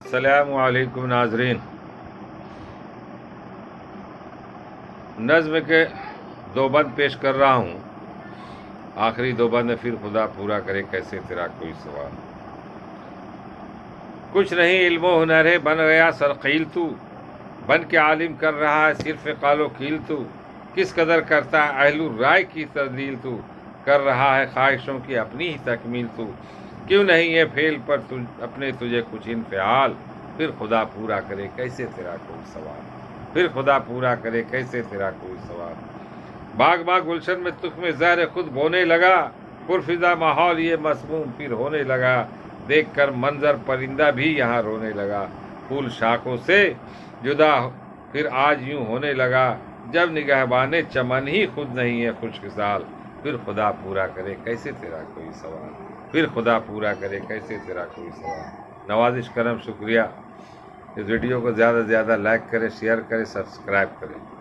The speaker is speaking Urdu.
السلام علیکم ناظرین، نظم کے دو بند پیش کر رہا ہوں۔ آخری دو بند پھر خدا پورا کرے کیسے تیرا کوئی سوال۔ کچھ نہیں علم و ہنر ہے بن گیا سرقیل تو، بن کے عالم کر رہا ہے صرف قال و قیل تو، کس قدر کرتا ہے اہل الرائے کی تدلیل تو، کر رہا ہے خواہشوں کی اپنی ہی تکمیل تو، کیوں نہیں ہے فعل پر اپنے تجھے کچھ انفعال، پھر خدا پورا کرے کیسے تیرا کوئی سوال، پھر خدا پورا کرے کیسے تیرا کوئی سوال۔ باغ گلشن میں تخم زہر خود بونے لگا، پرفضا ماحول یہ مسموم پھر ہونے لگا، دیکھ کر منظر پرندہ بھی یہاں رونے لگا، پھول شاخوں سے جدا پھر آج یوں ہونے لگا، جب نگہبان چمن ہی خود نہیں ہے خوش خصال، پھر خدا پورا کرے کیسے تیرا کوئی سوال، پھر خدا پورا کرے کیسے تیرا کوئی سوال۔ نوازش کرم، شکریہ۔ اس ویڈیو کو زیادہ سے زیادہ لائک کریں، شیئر کریں، سبسکرائب کریں۔